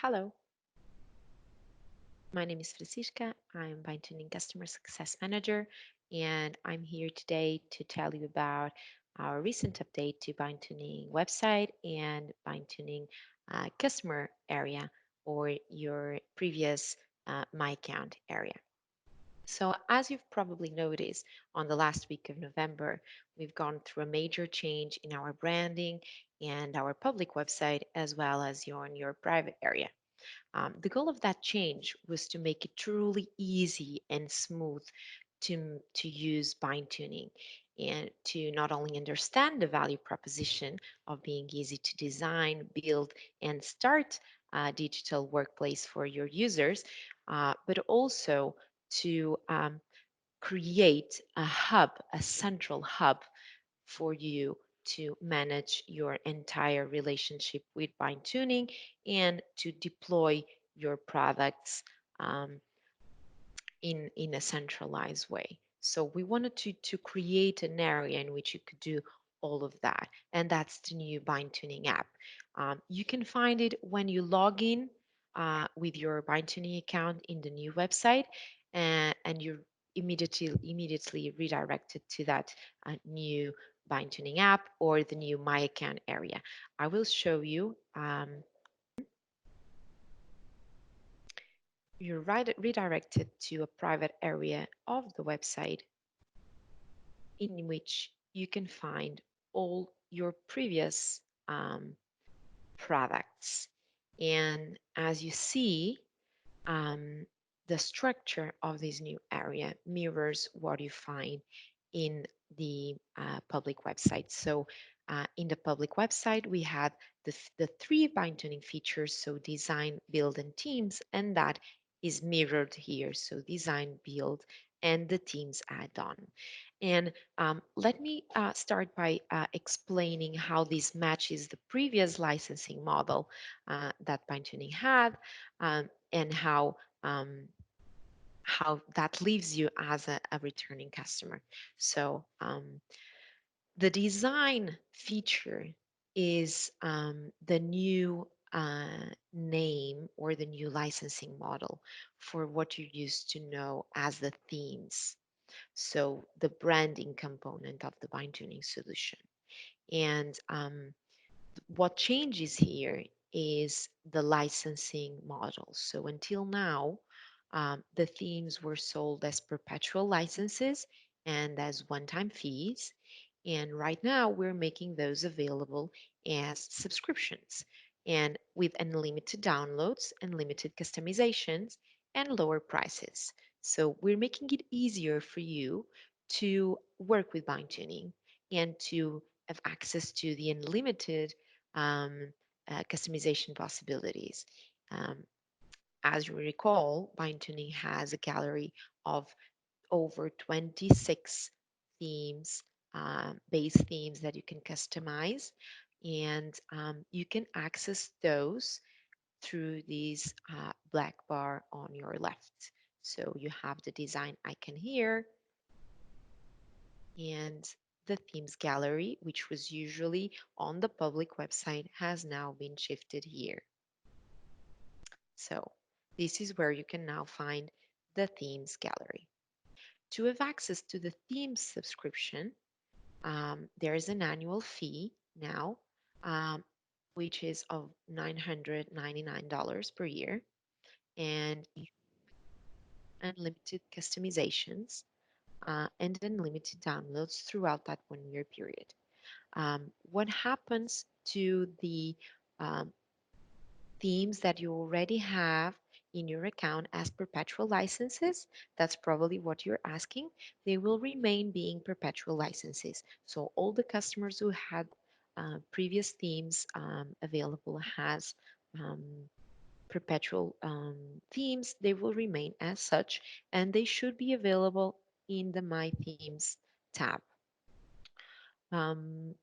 Hello, my name is Francisca. I'm BindTuning Customer Success Manager, and I'm here today to tell you about our recent update to BindTuning website and BindTuning customer area or your previous My Account area. So, as you've probably noticed, on the last week of November, we've gone through a major change in our branding and our public website, as well as your private area. The goal of that change was to make it truly easy and smooth to use bind tuning and to not only understand the value proposition of being easy to design, build, and start a digital workplace for your users, but also to create a hub, a central hub for you to manage your entire relationship with bind tuning and to deploy your products um, in a centralized way. So we wanted to create an area in which you could do all of that, and that's the new BindTuning app. You can find it when you log in with your BindTuning account in the new website, and you're immediately redirected to that new BindTuning app or the new My Account area. I will show you. You're redirected to a private area of the website in which you can find all your previous um, products. And as you see, um, the structure of this new area mirrors what you find in the public website. So in the public website, we had the three bind tuning features, so design, build, and teams, and that is mirrored here. So design, build, and the teams add-on. And let me start by explaining how this matches the previous licensing model that BindTuning had, and um, how that leaves you as a returning customer. So the design feature is the new name or the new licensing model for what you used to know as the themes. So the branding component of the bind tuning solution. And what changes here is the licensing model. So until now, the themes were sold as perpetual licenses and as one-time fees. And right now, we're making those available as subscriptions and with unlimited downloads, unlimited customizations, and lower prices. So we're making it easier for you to work with bind tuning and to have access to the unlimited um, customization possibilities. Um, as you recall, BindTuning has a gallery of over 26 themes, base themes that you can customize, and you can access those through this black bar on your left. So you have the design icon here and the themes gallery, which was usually on the public website, has now been shifted here. So this is where you can now find the themes gallery. To have access to the themes subscription, there is an annual fee now, um, which is of $999 per year, and unlimited customizations and unlimited downloads throughout that 1 year period. What happens to the um, themes that you already have in your account as perpetual licenses? That's probably what you're asking. They will remain being perpetual licenses. So all the customers who had previous themes available has um, perpetual themes, they will remain as such, and they should be available in the My Themes tab. Um,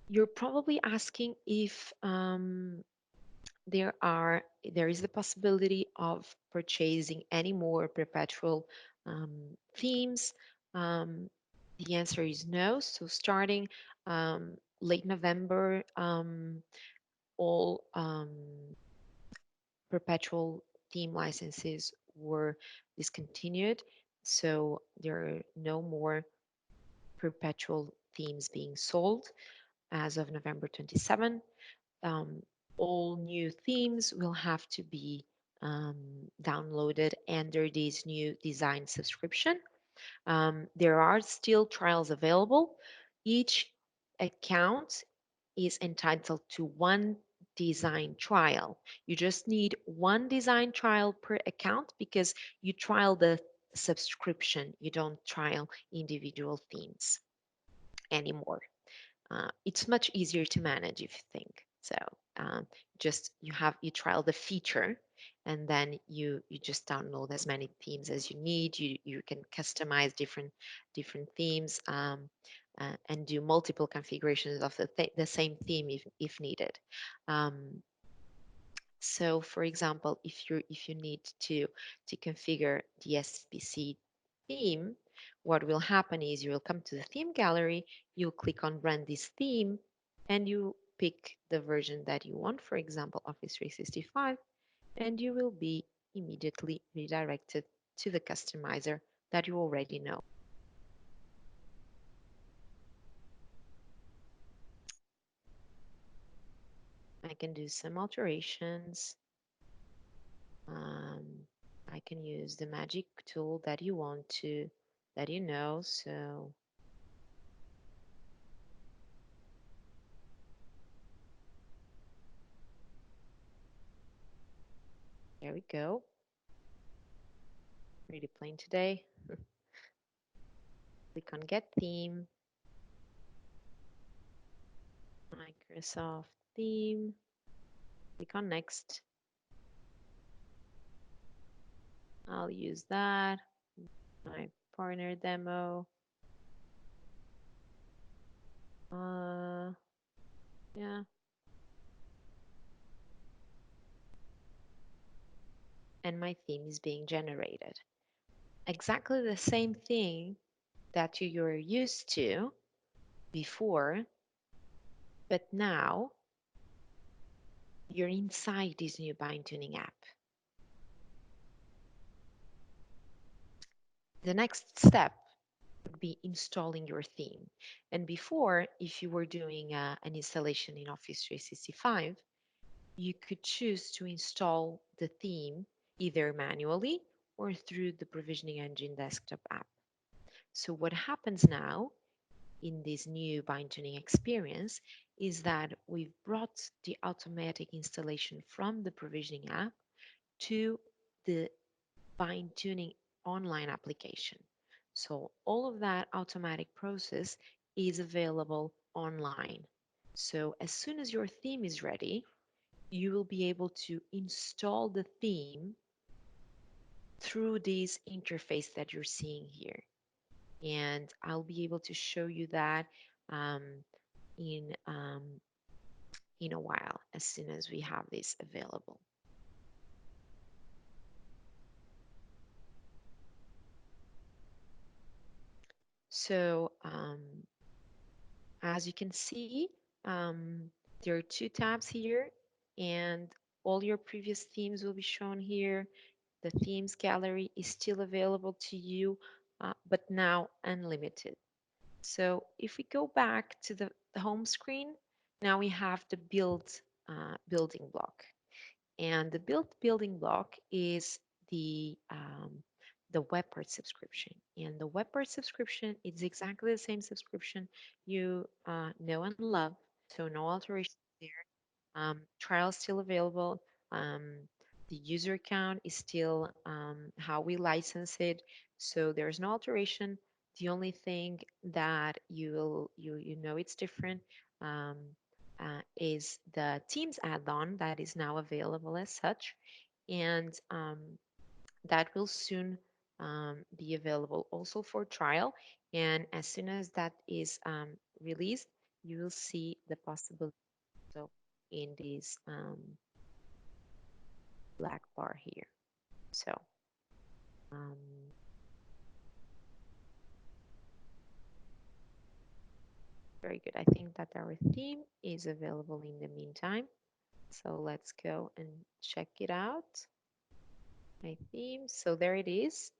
you're probably asking if there is the possibility of purchasing any more perpetual um, themes. Um, the answer is no. So starting late November, all perpetual theme licenses were discontinued, so there are no more perpetual themes being sold as of November 27. Um, all new themes will have to be um, downloaded under this new design subscription. There are still trials available. Each account is entitled to one design trial. You just need one design trial per account because you trial the subscription. You don't trial individual themes anymore. It's much easier to manage if you think so. um, just you trial the feature, and then you just download as many themes as you need. You can customize different themes, and do multiple configurations of the same theme if needed. um, so for example, if you need to configure the SPC theme, what will happen is you will come to the theme gallery, you click on run this theme, and you pick the version that you want, for example, Office 365, and you will be immediately redirected to the customizer that you already know. I can do some alterations. Um, I can use the magic tool that you want to, that you know. So there we go. Pretty plain today. Click on Get Theme, Microsoft Theme. Click on Next. I'll use that. My partner demo. Uh, yeah. And my theme is being generated. Exactly the same thing that you were used to before, but now you're inside this new BindTuning app. The next step would be installing your theme. And before, if you were doing an installation in Office 365, you could choose to install the theme either manually or through the Provisioning Engine desktop app. So what happens now in this new BindTuning experience is that we've brought the automatic installation from the Provisioning app to the BindTuning online application. So all of that automatic process is available online. So as soon as your theme is ready, you will be able to install the theme through this interface that you're seeing here. And I'll be able to show you that um, in, um, in a while, as soon as we have this available. So as you can see, um, there are two tabs here, and all your previous themes will be shown here. The themes gallery is still available to you, but now unlimited. So if we go back to the home screen, now we have the building block. And the building block is the web part subscription. And the web part subscription is exactly the same subscription you know and love. So no alteration there. Trial still available. The user account is still how we license it. So there's no alteration. The only thing that you know it's different um, is the Teams add-on that is now available as such, and that will soon be available also for trial. And as soon as that is released, you will see the possibility also in this black bar here. So um, very good. I think that our theme is available in the meantime. So let's go and check it out. My theme. So there it is.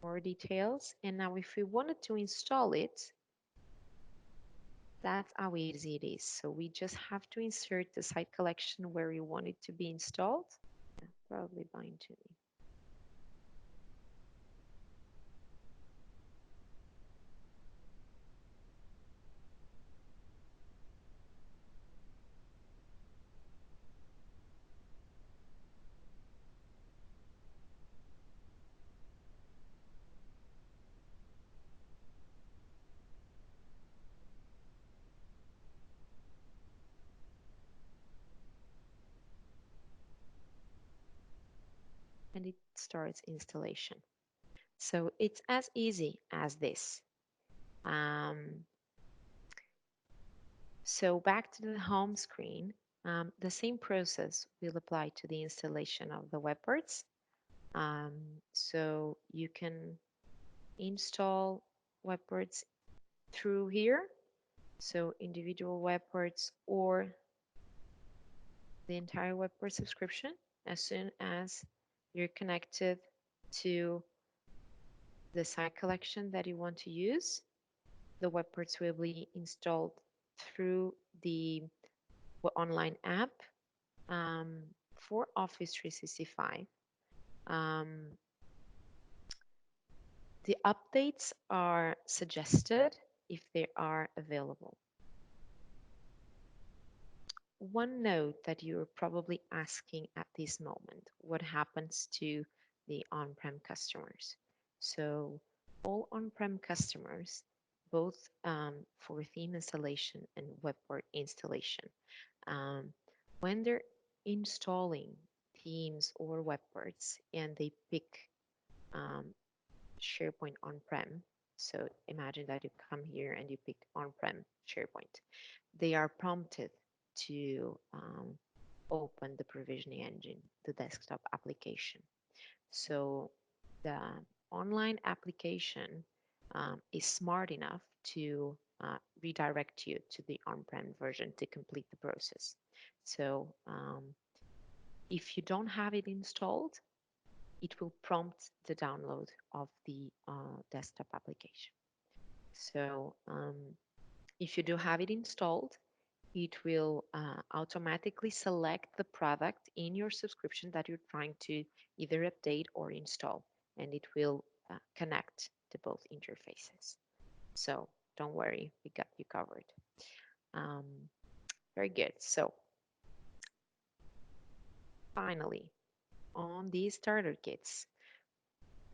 More details. And now if we wanted to install it, that's how easy it is. So we just have to insert the site collection where we want it to be installed. Yeah, probably BindTuning. And it starts installation. So it's as easy as this. Um, so back to the home screen, the same process will apply to the installation of the web parts. Um, so you can install web parts through here. So individual web parts or the entire web port subscription as soon as you're connected to the site collection that you want to use. The web ports will be installed through the online app for Office 365. Um, the updates are suggested if they are available. One note that you're probably asking at this moment, what happens to the on-prem customers? So all on-prem customers, both for theme installation and web port installation, um, when they're installing themes or web ports and they pick um, SharePoint on-prem, so imagine that you come here and you pick on-prem SharePoint, they are prompted to open the provisioning engine, the desktop application. So the online application is smart enough to redirect you to the on-prem version to complete the process. So if you don't have it installed, it will prompt the download of the desktop application. So if you do have it installed, it will automatically select the product in your subscription that you're trying to either update or install, and it will connect to both interfaces. So don't worry, we got you covered. Um, very good. So finally, on these starter kits.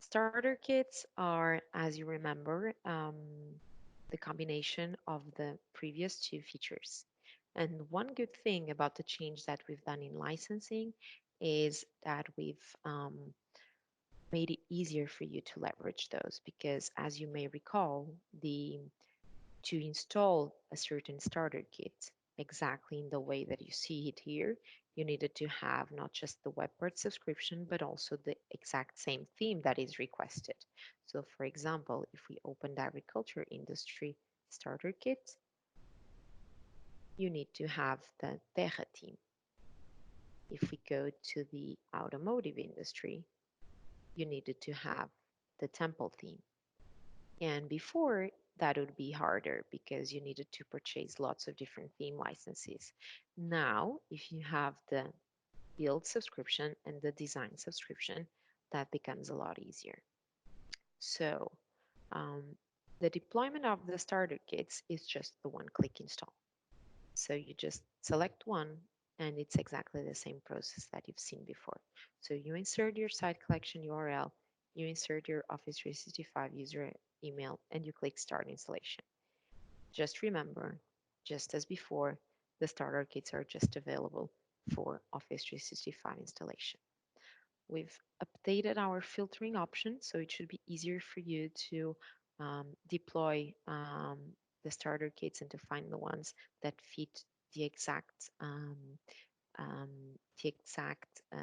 Starter kits are, as you remember, the combination of the previous two features. And one good thing about the change that we've done in licensing is that we've made it easier for you to leverage those because, as you may recall, the to install a certain starter kit exactly in the way that you see it here, you needed to have not just the WebPart subscription, but also the exact same theme that is requested. So for example, if we open the agriculture industry starter kit, you need to have the Terra theme. If we go to the automotive industry, you needed to have the temple theme. And before, that would be harder because you needed to purchase lots of different theme licenses. Now, if you have the build subscription and the design subscription, that becomes a lot easier. So, um, the deployment of the starter kits is just the one-click install. So you just select one and it's exactly the same process that you've seen before. So you insert your site collection URL, you insert your Office 365 user email, and you click Start Installation. Just remember, just as before, the starter kits are just available for Office 365 installation. We've updated our filtering option, so it should be easier for you to deploy the starter kits and to find the ones that fit the exact um,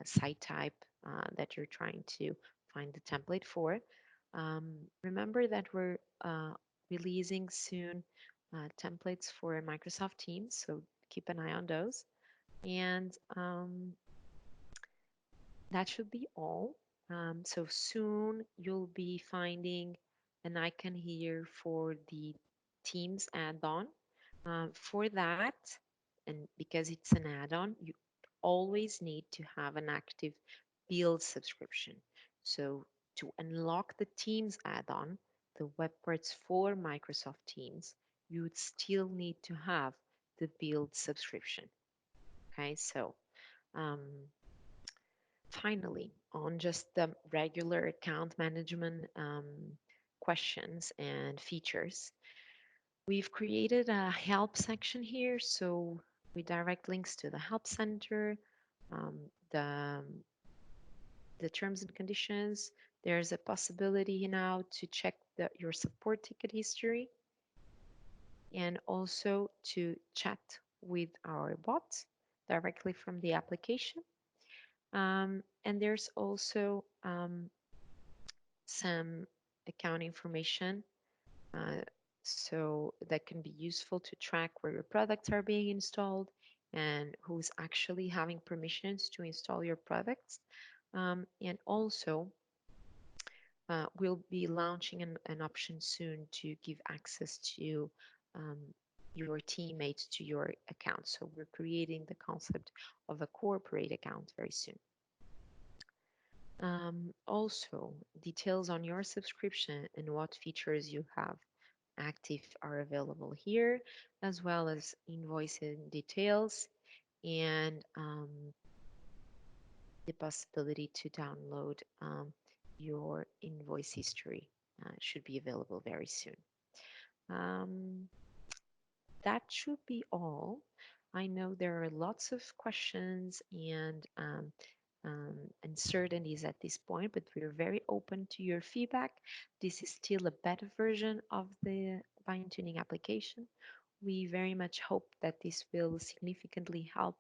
site type that you're trying to find the template for. Remember that we're releasing soon templates for Microsoft Teams, so keep an eye on those. And that should be all. So soon you'll be finding an icon here for the Teams add-on. For that, and because it's an add-on, you always need to have an active Build subscription. So to unlock the Teams add-on, the web parts for Microsoft Teams, you would still need to have the Build subscription. Okay, so um, finally, on just the regular account management questions and features, we've created a help section here. So we direct links to the help center, um, the, the terms and conditions. There's a possibility now to check your support ticket history and also to chat with our bot directly from the application. And there's also some account information. Uh, so that can be useful to track where your products are being installed and who's actually having permissions to install your products. And also, we'll be launching an option soon to give access to um, your teammates to your account. So we're creating the concept of a corporate account very soon. Also, details on your subscription and what features you have active are available here, as well as invoicing details and the possibility to download your invoice history should be available very soon. Um, that should be all. I know there are lots of questions and uncertainties at this point, but we're very open to your feedback. This is still a beta version of the BindTuning application. We very much hope that this will significantly help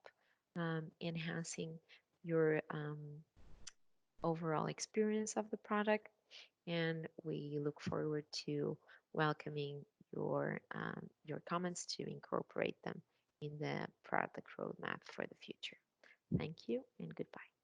enhancing your overall experience of the product, and we look forward to welcoming your comments to incorporate them in the product roadmap for the future. Thank you and goodbye.